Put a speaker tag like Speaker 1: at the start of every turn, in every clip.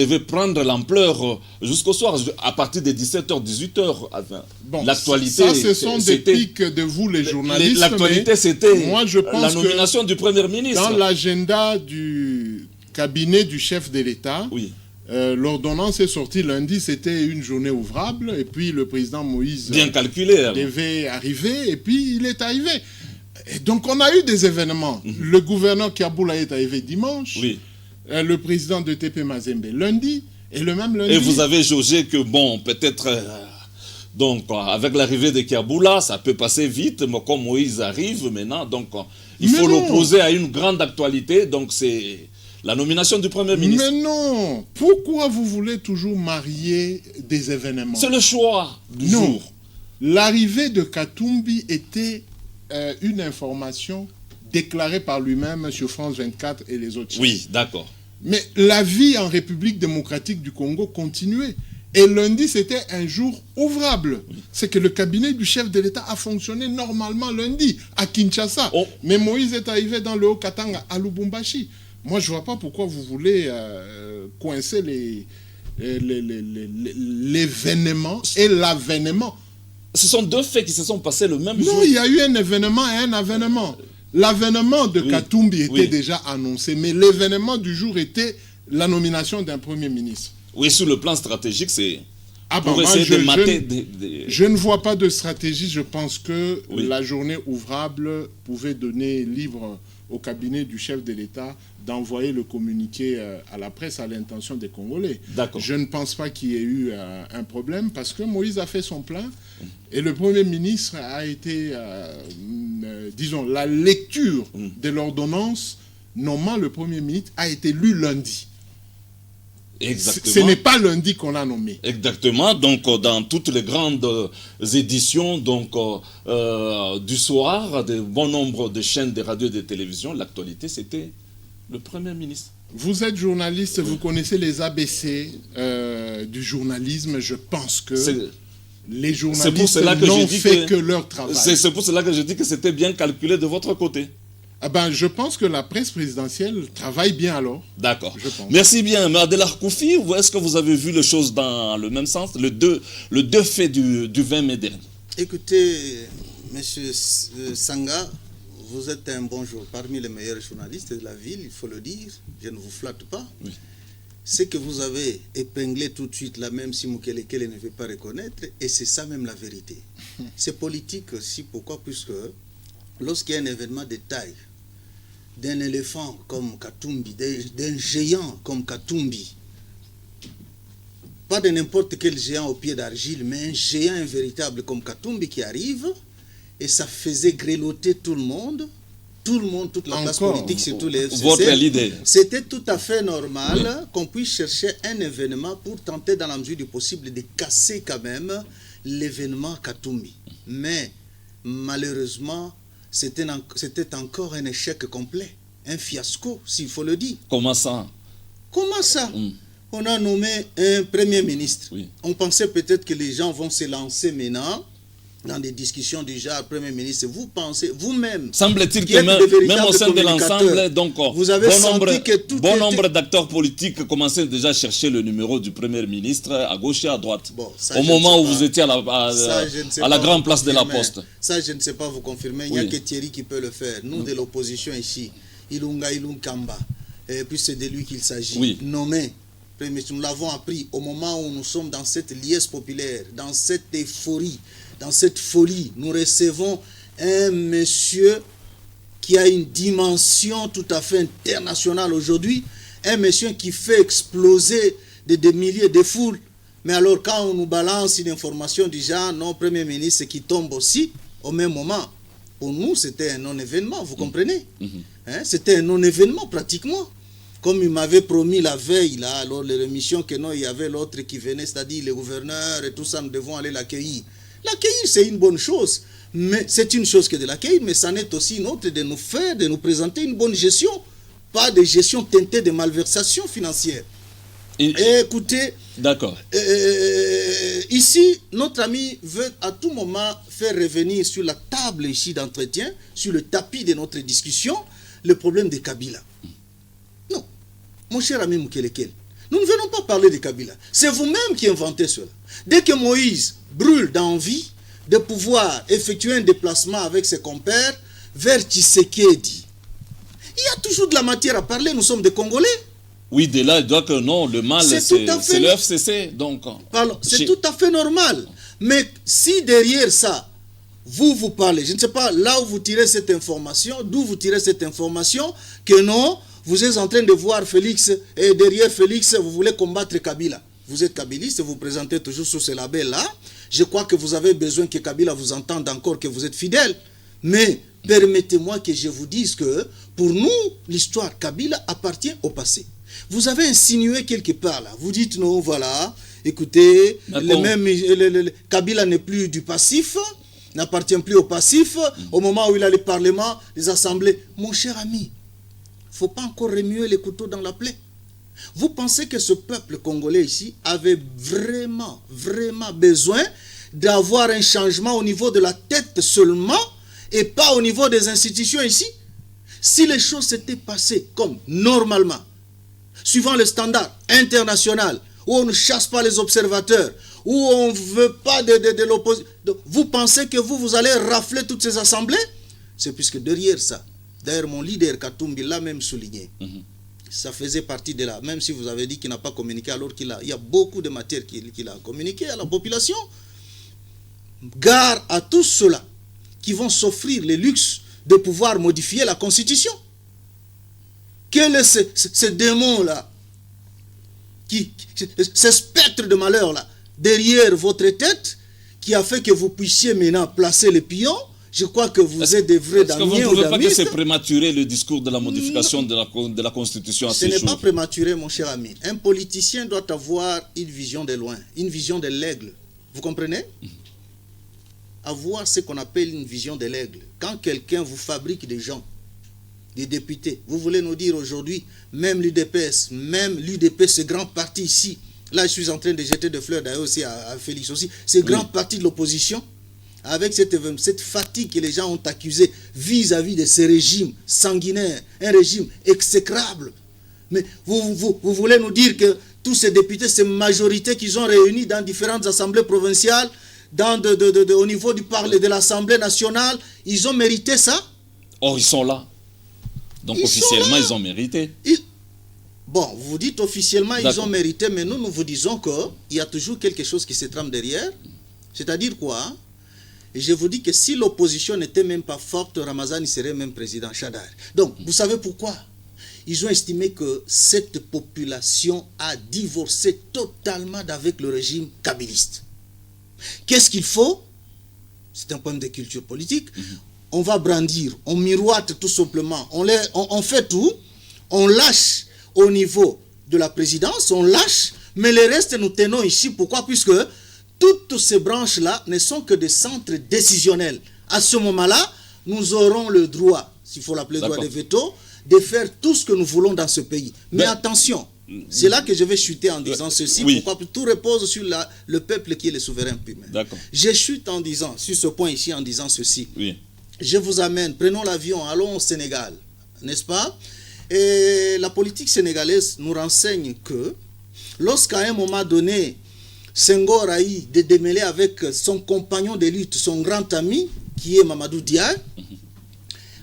Speaker 1: devait prendre l'ampleur jusqu'au soir, à partir de 17h, 18h. Enfin,
Speaker 2: bon,
Speaker 1: l'actualité,
Speaker 2: ça, ce sont des pics de vous, les journalistes.
Speaker 1: L'actualité, c'était
Speaker 2: moi, je pense
Speaker 1: la nomination du Premier ministre.
Speaker 2: Dans l'agenda du cabinet du chef de l'État,
Speaker 1: oui.
Speaker 2: L'ordonnance est sortie lundi, c'était une journée ouvrable, et puis le président Moïse
Speaker 1: bien calculé,
Speaker 2: devait arriver, et puis il est arrivé. Et donc on a eu des événements. Le gouverneur Kiaboula est arrivé dimanche,
Speaker 1: oui.
Speaker 2: Le président de TP Mazembe lundi, et le même lundi...
Speaker 1: Et vous avez jaugé que, bon, peut-être... donc, avec l'arrivée de Kiaboula, ça peut passer vite, mais comme Moïse arrive maintenant, donc il faut l'opposer à une grande actualité, donc c'est... la nomination du Premier ministre.
Speaker 2: Mais non. Pourquoi vous voulez toujours marier des événements?
Speaker 1: C'est le choix du jour.
Speaker 2: L'arrivée de Katumbi était une information déclarée par lui-même sur France 24 et les autres chaînes.
Speaker 1: Oui, d'accord.
Speaker 2: Mais la vie en République démocratique du Congo continuait. Et lundi, c'était un jour ouvrable. Oui. C'est que le cabinet du chef de l'État a fonctionné normalement lundi, à Kinshasa. Oh. Mais Moïse est arrivé dans le Haut-Katanga, à Lubumbashi. Moi, je ne vois pas pourquoi vous voulez coincer l'événement et l'avènement.
Speaker 1: Ce sont deux faits qui se sont passés le même jour.
Speaker 2: Non, il y a eu un événement et un avènement. L'avènement de Katumbi était déjà annoncé, mais l'événement du jour était la nomination d'un Premier ministre.
Speaker 1: Oui, sur le plan stratégique, c'est...
Speaker 2: Je ne vois pas de stratégie. Je pense que la journée ouvrable pouvait donner libre au cabinet du chef de l'État d'envoyer le communiqué à la presse à l'intention des Congolais. Je ne pense pas qu'il y ait eu un problème parce que Moïse a fait son plein et le Premier ministre a été, disons, la lecture de l'ordonnance nommant le Premier ministre a été lue lundi.
Speaker 1: Exactement.
Speaker 2: Ce n'est pas lundi qu'on l'a nommé.
Speaker 1: Exactement. Donc, dans toutes les grandes éditions donc, du soir, de bon nombre de chaînes de radio et de télévision, l'actualité, c'était le Premier ministre.
Speaker 2: Vous êtes journaliste, vous connaissez les ABC du journalisme. Je pense que les journalistes n'ont fait que leur travail.
Speaker 1: C'est pour cela que je dis que c'était bien calculé de votre côté.
Speaker 2: Ah ben, je pense que la presse présidentielle travaille bien alors.
Speaker 1: D'accord. Merci bien. Mais Adélard Koufi, est-ce que vous avez vu les choses dans le même sens, le 2 fait du 20 mai dernier?
Speaker 3: Écoutez, monsieur Sanga, vous êtes un bon jour parmi les meilleurs journalistes de la ville, il faut le dire. Je ne vous flatte pas. Oui. Ce que vous avez épinglé tout de suite, là même si Mukelekele ne veut pas reconnaître, et c'est ça même la vérité. C'est politique aussi. Pourquoi? Puisque lorsqu'il y a un événement de taille, d'un éléphant comme Katumbi, d'un géant comme Katumbi, pas de n'importe quel géant au pied d'argile, mais un géant véritable comme Katumbi qui arrive, et ça faisait grelotter tout le monde, toute la classe politique, surtout les FCC. C'était tout à fait normal qu'on puisse chercher un événement pour tenter dans la mesure du possible de casser quand même l'événement Katumbi. Mais malheureusement, c'était encore un échec complet, un fiasco, s'il faut le dire.
Speaker 1: Comment ça?
Speaker 3: Comment ça? On a nommé un Premier ministre. Oui. On pensait peut-être que les gens vont se lancer maintenant dans des discussions du genre Premier ministre. Vous pensez, vous-même...
Speaker 1: Semble-t-il que même au sein de l'ensemble, donc,
Speaker 3: vous avez senti que tout
Speaker 1: bon nombre d'acteurs politiques commençaient déjà à chercher le numéro du Premier ministre à gauche et à droite. Bon, au moment où vous étiez à la grande place de la Poste.
Speaker 3: Ça, je ne sais pas vous confirmer. Il n'y a que Thierry qui peut le faire. Nous, de l'opposition ici, Ilunga Kamba, et puis c'est de lui qu'il s'agit. Nommé Premier ministre. Nous l'avons appris au moment où nous sommes dans cette liesse populaire, dans cette euphorie, dans cette folie. Nous recevons un monsieur qui a une dimension tout à fait internationale aujourd'hui, un monsieur qui fait exploser des milliers de foules. Mais alors quand on nous balance une information du genre, non, Premier ministre qui tombe aussi, au même moment, pour nous c'était un non-événement, vous comprenez? Hein? C'était un non-événement pratiquement. Comme il m'avait promis la veille, là, alors l'émission que non, il y avait l'autre qui venait, c'est-à-dire le gouverneur et tout ça, nous devons aller l'accueillir. L'accueillir, c'est une bonne chose, mais c'est une chose que de l'accueillir, mais ça n'est aussi une autre de nous faire, de nous présenter une bonne gestion, pas de gestion teintée de malversation financière. Et écoutez,
Speaker 1: d'accord.
Speaker 3: Ici, notre ami veut à tout moment faire revenir sur la table ici d'entretien, sur le tapis de notre discussion, le problème de Kabila. Non, mon cher ami Mukelekele, Nous ne venons pas parler de Kabila. C'est vous-même qui inventez cela. Dès que Moïse brûle d'envie de pouvoir effectuer un déplacement avec ses compères vers Tshisekedi, il y a toujours de la matière à parler, nous sommes des Congolais.
Speaker 1: Oui, de là, il doit que non, le mal, c'est le FCC. Donc,
Speaker 3: c'est tout à fait normal. Mais si derrière ça, vous parlez, je ne sais pas là où vous tirez cette information, d'où vous tirez cette information, que non, vous êtes en train de voir Félix, et derrière Félix, vous voulez combattre Kabila. Vous êtes kabylyste, vous vous présentez toujours sous ce label-là. Je crois que vous avez besoin que Kabila vous entende encore, que vous êtes fidèle. Mais permettez-moi que je vous dise que, pour nous, l'histoire Kabila appartient au passé. Vous avez insinué quelque part là. Vous dites non, voilà, écoutez, Kabila n'est plus du passif, n'appartient plus au passif. Au moment où il a le Parlement, les assemblées. Mon cher ami, il ne faut pas encore remuer les couteaux dans la plaie. Vous pensez que ce peuple congolais ici avait vraiment, vraiment besoin d'avoir un changement au niveau de la tête seulement et pas au niveau des institutions ici? Si les choses s'étaient passées comme normalement, suivant le standard international, où on ne chasse pas les observateurs, où on ne veut pas de l'opposition, vous pensez que vous allez rafler toutes ces assemblées? C'est puisque derrière ça, d'ailleurs mon leader Katumbi l'a même souligné, ça faisait partie de là, même si vous avez dit qu'il n'a pas communiqué alors qu'il y a beaucoup de matières qu'il a communiqué à la population. Gare à tous ceux-là qui vont s'offrir le luxe de pouvoir modifier la Constitution. Quel est ce démon-là, ce spectre de malheur-là, derrière votre tête, qui a fait que vous puissiez maintenant placer les pions? Je crois que vous êtes des vrais damiens.
Speaker 1: Est-ce que vous ne trouvez pas que c'est prématuré le discours de la modification de la Constitution à
Speaker 3: ce n'est pas prématuré, mon cher ami. Un politicien doit avoir une vision de loin, une vision de l'aigle. Vous comprenez? Avoir ce qu'on appelle une vision de l'aigle. Quand quelqu'un vous fabrique des gens, des députés, vous voulez nous dire aujourd'hui, même l'UDPS, ce grand parti ici, là je suis en train de jeter des fleurs d'ailleurs aussi à Félix aussi, ce grand parti de l'opposition, avec cette fatigue que les gens ont accusée vis-à-vis de ce régime sanguinaire, un régime exécrable. Mais vous voulez nous dire que tous ces députés, ces majorités qu'ils ont réunies dans différentes assemblées provinciales, au niveau de l'Assemblée nationale, ils ont mérité ça?
Speaker 1: Or, ils sont là. Donc, officiellement, ils ont mérité.
Speaker 3: Bon, vous dites officiellement, ils ont mérité, mais nous vous disons qu'il y a toujours quelque chose qui se trame derrière. C'est-à-dire quoi? Et je vous dis que si l'opposition n'était même pas forte, Ramazani serait même président Chadar. Donc, vous savez pourquoi? Ils ont estimé que cette population a divorcé totalement avec le régime kabyliste. Qu'est-ce qu'il faut? C'est un problème de culture politique. On va brandir, on miroite tout simplement, on fait tout, on lâche au niveau de la présidence, on lâche, mais le reste nous tenons ici. Pourquoi? Puisque toutes ces branches-là ne sont que des centres décisionnels. À ce moment-là, nous aurons le droit, s'il faut l'appeler droit de veto, de faire tout ce que nous voulons dans ce pays. Mais attention, c'est là que je vais chuter en disant ceci. Pourquoi? Tout repose sur le peuple qui est le souverain humain. Je chute en disant, sur ce point ici, en disant ceci. Je vous amène, prenons l'avion, allons au Sénégal, n'est-ce pas? Et la politique sénégalaise nous renseigne que lorsqu'à un moment donné, Senghor a eu des démêlés avec son compagnon de lutte, son grand ami, qui est Mamadou Dia,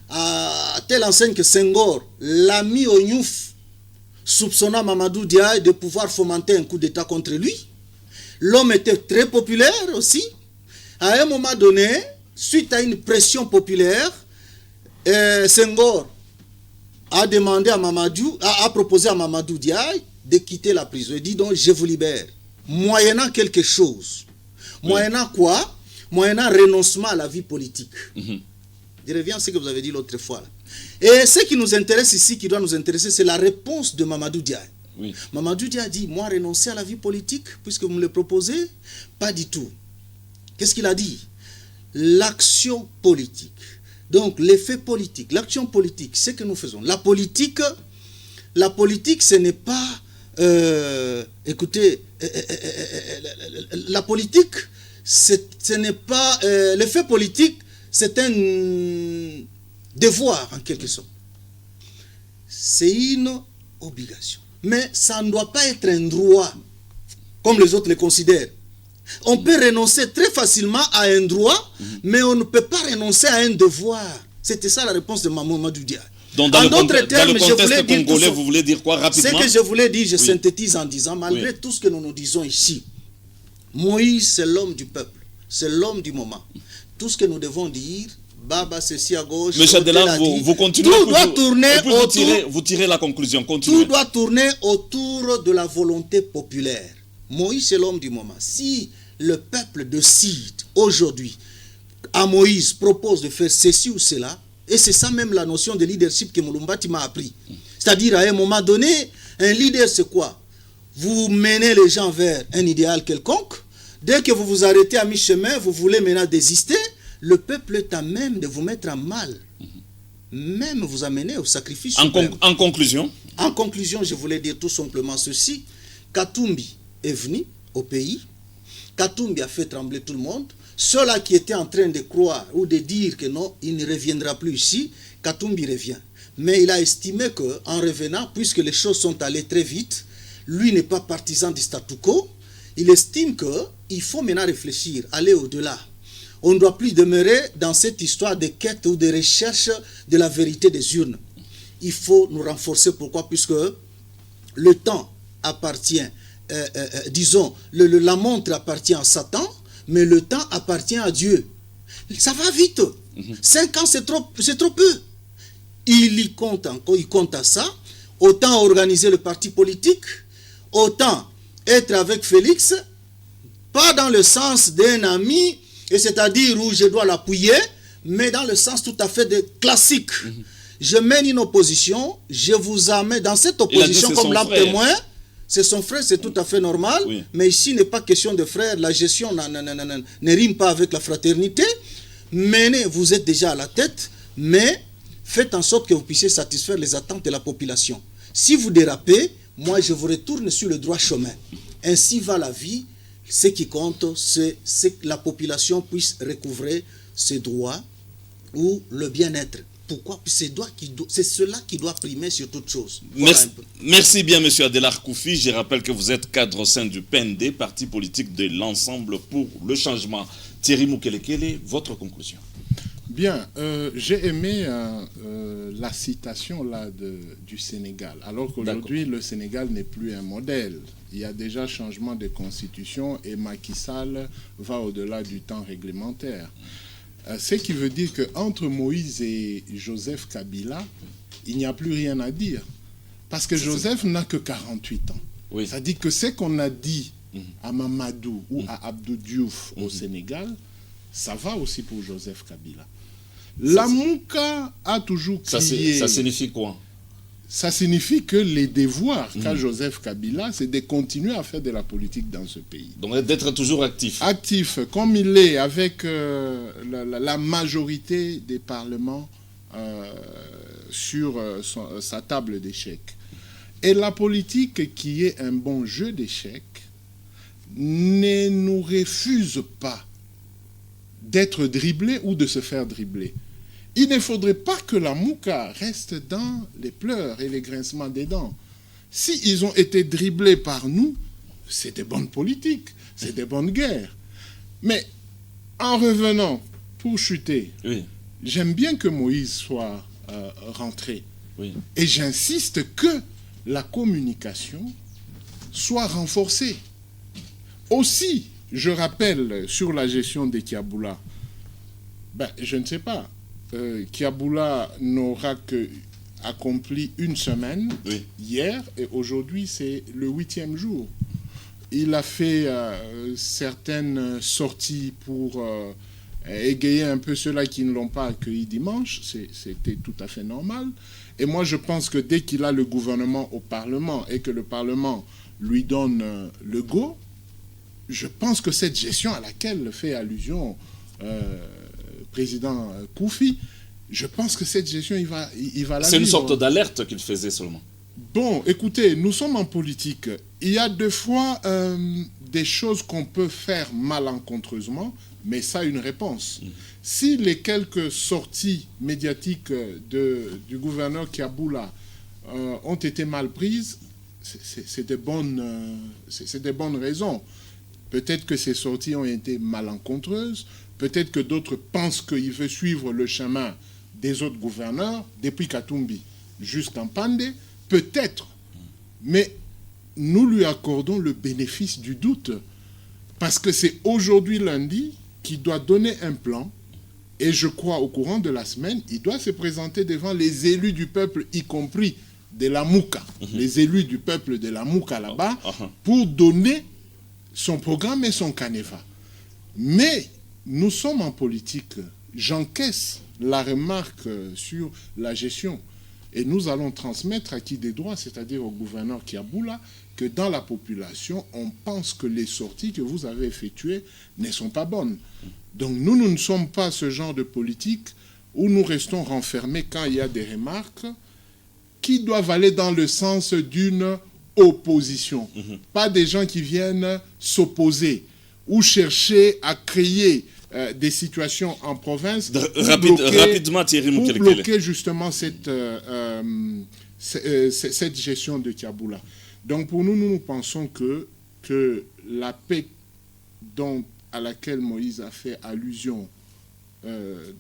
Speaker 3: à telle enseigne que Senghor l'a mis au Nyouf, soupçonnant Mamadou Dia de pouvoir fomenter un coup d'État contre lui. L'homme était très populaire aussi. À un moment donné, suite à une pression populaire, Senghor a demandé à Mamadou, a proposé à Mamadou Dia de quitter la prison. Il dit donc, je vous libère. Moyennant quelque chose. Moyennant quoi? Moyennant renoncement à la vie politique. Je reviens à ce que vous avez dit l'autre fois. Là. Et ce qui nous intéresse ici, qui doit nous intéresser, c'est la réponse de Mamadou Dia. Mamadou Dia dit, moi renoncer à la vie politique, puisque vous me le proposez? Pas du tout. Qu'est-ce qu'il a dit? L'action politique. Donc l'effet politique, l'action politique, c'est que nous faisons. La politique, ce n'est pas... écoutez, la politique, ce n'est pas... l'effet politique, c'est un devoir, en quelque sorte. C'est une obligation. Mais ça ne doit pas être un droit, comme les autres le considèrent. On peut renoncer très facilement à un droit, mais on ne peut pas renoncer à un devoir. C'était ça la réponse de Mamadou Dia.
Speaker 1: Donc dans le contexte congolais, vous voulez dire quoi rapidement?
Speaker 3: Ce que je voulais dire, je synthétise en disant, malgré tout ce que nous nous disons ici, Moïse, c'est l'homme du peuple, c'est l'homme du moment. Tout ce que nous devons dire, Baba, ceci à gauche,
Speaker 1: Monsieur Delars, vous continuez.
Speaker 3: Tout doit tourner autour.
Speaker 1: Vous tirez la conclusion. Continuez.
Speaker 3: Tout doit tourner autour de la volonté populaire. Moïse, c'est l'homme du moment. Si le peuple décide aujourd'hui, à Moïse propose de faire ceci ou cela, et c'est ça même la notion de leadership que Mulumbati m'a appris. C'est-à-dire, à un moment donné, un leader, c'est quoi? Vous menez les gens vers un idéal quelconque. Dès que vous vous arrêtez à mi-chemin, vous voulez maintenant désister, le peuple est à même de vous mettre en mal. Même vous amener au sacrifice.
Speaker 1: En conclusion?
Speaker 3: En conclusion, je voulais dire tout simplement ceci. Katumbi est venu au pays. Katumbi a fait trembler tout le monde. Ceux-là qui étaient en train de croire ou de dire que non, il ne reviendra plus ici, Katumbi revient. Mais il a estimé qu'en revenant, puisque les choses sont allées très vite, lui n'est pas partisan du statu quo. Il estime qu'il faut maintenant réfléchir, aller au-delà. On ne doit plus demeurer dans cette histoire de quête ou de recherche de la vérité des urnes. Il faut nous renforcer. Pourquoi? Puisque le temps appartient, disons, la montre appartient à Satan, mais le temps appartient à Dieu. Ça va vite. 5 ans, c'est trop peu. Il compte à ça. Autant organiser le parti politique, autant être avec Félix, pas dans le sens d'un ami, et c'est-à-dire où je dois l'appuyer, mais dans le sens tout à fait de classique. Je mène une opposition, je vous amène dans cette opposition comme l'homme témoin. C'est son frère, c'est tout à fait normal. Oui. Mais ici, il n'est pas question de frère. La gestion ne rime pas avec la fraternité. Menez, vous êtes déjà à la tête, mais faites en sorte que vous puissiez satisfaire les attentes de la population. Si vous dérapez, moi, je vous retourne sur le droit chemin. Ainsi va la vie. Ce qui compte, c'est que la population puisse recouvrer ses droits ou le bien-être. Pourquoi? C'est cela qui doit primer sur toute chose. Voilà.
Speaker 1: Merci bien, M. Adelars Koufi. Je rappelle que vous êtes cadre au sein du PND, parti politique de l'Ensemble pour le Changement. Thierry Moukelekele, votre conclusion.
Speaker 2: Bien, j'ai aimé la citation là du Sénégal, alors qu'aujourd'hui le Sénégal n'est plus un modèle. Il y a déjà changement de constitution et Macky Sall va au-delà du temps réglementaire. Ce qui veut dire qu'entre Moïse et Joseph Kabila, il n'y a plus rien à dire. Parce que Joseph n'a que 48 ans. Oui. Ça dit que ce qu'on a dit à Mamadou ou à Abdou Diouf au Sénégal, ça va aussi pour Joseph Kabila. La Mouka a toujours crié...
Speaker 1: Ça signifie quoi?
Speaker 2: Ça signifie que les devoirs qu'a Joseph Kabila, c'est de continuer à faire de la politique dans ce pays.
Speaker 1: Donc d'être toujours actif.
Speaker 2: Actif, comme il est, avec la majorité des parlements sur sa table d'échecs. Et la politique qui est un bon jeu d'échecs ne nous refuse pas d'être dribblé ou de se faire dribbler. Il ne faudrait pas que la Mouka reste dans les pleurs et les grincements des dents. S'ils ont été dribblés par nous, c'est des bonnes politiques, c'est des bonnes guerres. Mais en revenant pour chuter, j'aime bien que Moïse soit rentré. Oui. Et j'insiste que la communication soit renforcée. Aussi, je rappelle sur la gestion des Kiaboula, je ne sais pas, Kiaboula n'aura que accompli une semaine hier et aujourd'hui c'est le 8e jour. Il a fait certaines sorties pour égayer un peu ceux-là qui ne l'ont pas accueilli dimanche, c'était tout à fait normal. Et moi je pense que dès qu'il a le gouvernement au Parlement et que le Parlement lui donne le go, je pense que cette gestion à laquelle fait allusion président Koufi, je pense que cette gestion, il va la
Speaker 1: C'est une
Speaker 2: vivre.
Speaker 1: sorte d'alerte qu'il faisait seulement.
Speaker 2: Bon, écoutez, nous sommes en politique. Il y a des fois des choses qu'on peut faire malencontreusement, mais ça a une réponse. Si les quelques sorties médiatiques du gouverneur Kiaboula ont été mal prises, c'est des bonnes raisons. Peut-être que ces sorties ont été malencontreuses. Peut-être que d'autres pensent qu'il veut suivre le chemin des autres gouverneurs, depuis Katumbi jusqu'à Pandé. Peut-être. Mais nous lui accordons le bénéfice du doute. Parce que c'est aujourd'hui lundi qu'il doit donner un plan. Et je crois au courant de la semaine, il doit se présenter devant les élus du peuple, y compris de la Mouka. Les élus du peuple de la Mouka là-bas, pour donner son programme et son canevas. Mais nous sommes en politique. J'encaisse la remarque sur la gestion. Et nous allons transmettre à qui des droits, c'est-à-dire au gouverneur Kiaboula, que dans la population, on pense que les sorties que vous avez effectuées ne sont pas bonnes. Donc nous ne sommes pas ce genre de politique où nous restons renfermés quand il y a des remarques qui doivent aller dans le sens d'une opposition. Pas des gens qui viennent s'opposer ou chercher à créer des situations en province
Speaker 1: rapidement, Thierry
Speaker 2: pour bloquer justement cette gestion de Kiaboula. Donc pour nous, nous pensons que la paix à laquelle Moïse a fait allusion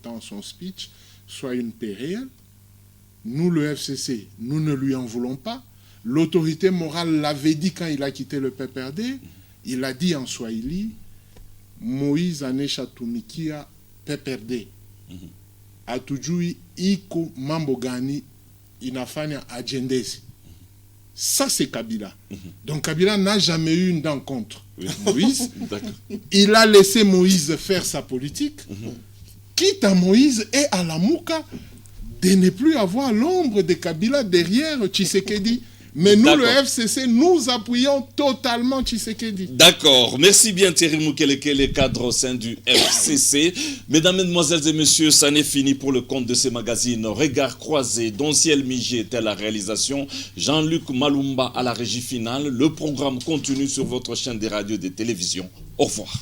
Speaker 2: dans son speech soit une paix réelle. Nous, le FCC, nous ne lui en voulons pas. L'autorité morale l'avait dit quand il a quitté le PPRD. Il a dit en Swahili, Moïse anesha tumikia PPRD. Atujui iko mambo gani inafanya agendezi. Ça, c'est Kabila. Donc Kabila n'a jamais eu une dent contre Moïse. Il a laissé Moïse faire sa politique, quitte à Moïse et à la Mouka de ne plus avoir l'ombre de Kabila derrière Tshisekedi. Mais nous, le FCC, nous appuyons totalement Tshisekedi.
Speaker 1: D'accord. Merci bien Thierry Moukeleke, les cadres au sein du FCC. Mesdames, Mesdemoiselles et Messieurs, ça n'est fini pour le compte de ces magazines. Regard croisé, Donciel Migé était à la réalisation, Jean-Luc Malumba à la régie finale. Le programme continue sur votre chaîne des radios et des télévisions. Au revoir.